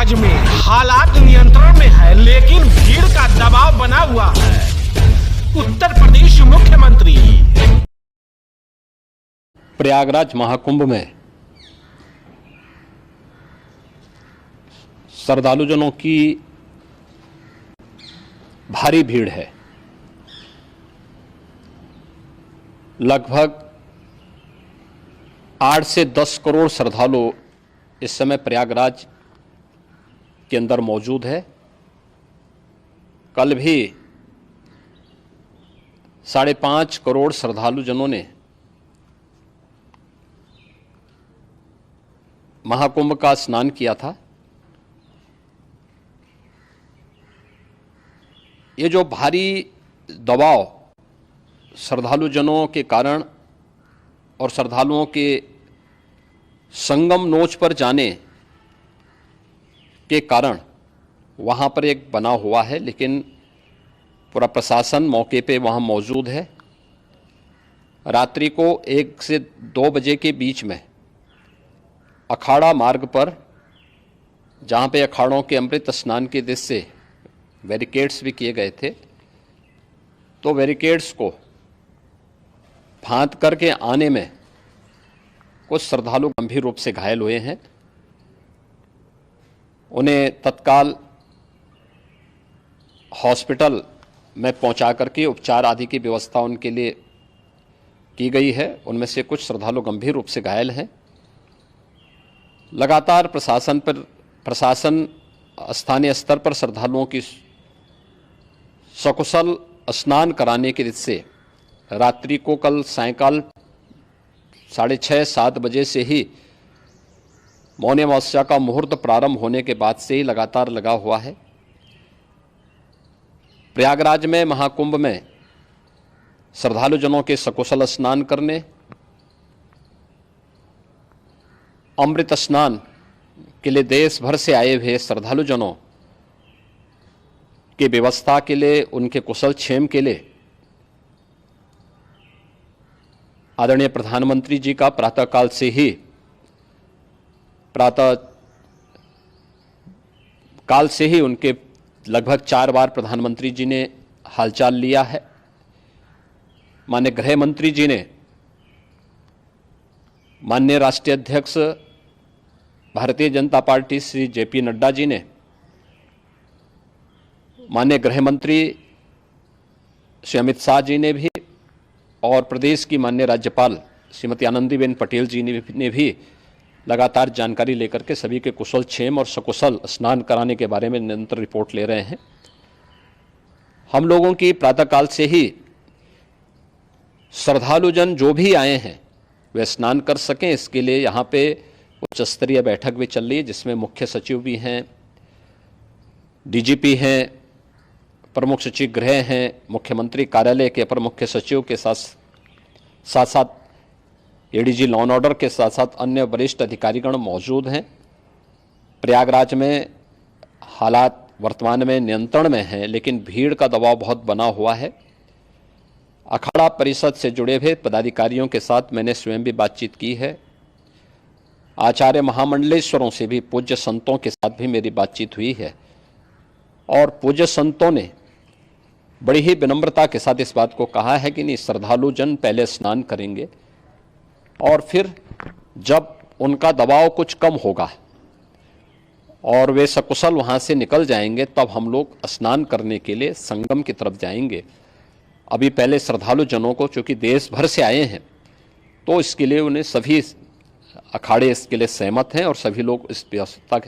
प्रयागराज में हालात नियंत्रण में है, लेकिन भीड़ का दबाव बना हुआ है। उत्तर प्रदेश मुख्यमंत्री प्रयागराज महाकुंभ में श्रद्धालुजनों की भारी भीड़ है। लगभग 8 से 10 करोड़ श्रद्धालु इस समय प्रयागराज के अंदर मौजूद है। कल भी 5.5 करोड़ श्रद्धालुजनों ने महाकुंभ का स्नान किया था। ये जो भारी दबाव श्रद्धालुजनों के कारण और श्रद्धालुओं के संगम नोच पर जाने के कारण वहाँ पर एक बना हुआ है, लेकिन पूरा प्रशासन मौके पे वहाँ मौजूद है। रात्रि को 1 से 2 बजे के बीच में अखाड़ा मार्ग पर, जहाँ पे अखाड़ों के अमृत स्नान के दृश्य से बैरिकेड्स भी किए गए थे, तो बैरिकेड्स को फांद करके आने में कुछ श्रद्धालु गंभीर रूप से घायल हुए हैं। उन्हें तत्काल हॉस्पिटल में पहुंचा करके उपचार आदि की व्यवस्था उनके लिए की गई है। उनमें से कुछ श्रद्धालु गंभीर रूप से घायल हैं। लगातार प्रशासन स्थानीय स्तर पर श्रद्धालुओं की सकुशल स्नान कराने के से रात्रि को कल सायंकाल 6:30-7 बजे से ही मौनी अमावस्या का मुहूर्त प्रारंभ होने के बाद से ही लगातार लगा हुआ है। प्रयागराज में महाकुंभ में श्रद्धालुजनों के सकुशल स्नान करने, अमृत स्नान के लिए देश भर से आए हुए श्रद्धालुजनों की व्यवस्था के लिए, उनके कुशल क्षेम के लिए आदरणीय प्रधानमंत्री जी का प्रातःकाल से ही उनके लगभग 4 बार प्रधानमंत्री जी ने हालचाल लिया है। माननीय गृह मंत्री जी ने, माननीय राष्ट्रीय अध्यक्ष भारतीय जनता पार्टी श्री जेपी नड्डा जी ने, माननीय गृह मंत्री श्री अमित शाह जी ने भी, और प्रदेश की माननीय राज्यपाल श्रीमती आनंदीबेन पटेल जी ने भी लगातार जानकारी लेकर के सभी के कुशल क्षेम और सकुशल स्नान कराने के बारे में निरंतर रिपोर्ट ले रहे हैं। हम लोगों की प्रातःकाल से ही श्रद्धालुजन जो भी आए हैं वे स्नान कर सकें, इसके लिए यहाँ पे उच्च स्तरीय बैठक भी चल रही है, जिसमें मुख्य सचिव भी हैं, डीजीपी हैं, प्रमुख सचिव गृह हैं, मुख्यमंत्री कार्यालय के अपर मुख्य सचिव के साथ साथ एडीजी लॉ एंड ऑर्डर के साथ साथ अन्य वरिष्ठ अधिकारीगण मौजूद हैं। प्रयागराज में हालात वर्तमान में नियंत्रण में हैं, लेकिन भीड़ का दबाव बहुत बना हुआ है। अखाड़ा परिषद से जुड़े हुए पदाधिकारियों के साथ मैंने स्वयं भी बातचीत की है। आचार्य महामंडलेश्वरों से भी, पूज्य संतों के साथ भी मेरी बातचीत हुई है, और पूज्य संतों ने बड़ी ही विनम्रता के साथ इस बात को कहा है कि नहीं, श्रद्धालुजन पहले स्नान करेंगे और फिर जब उनका दबाव कुछ कम होगा और वे सकुशल वहाँ से निकल जाएंगे, तब हम लोग स्नान करने के लिए संगम की तरफ जाएंगे। अभी पहले श्रद्धालुजनों को, चूँकि देश भर से आए हैं, तो इसके लिए उन्हें सभी अखाड़े इसके लिए सहमत हैं और सभी लोग इस व्यवस्था के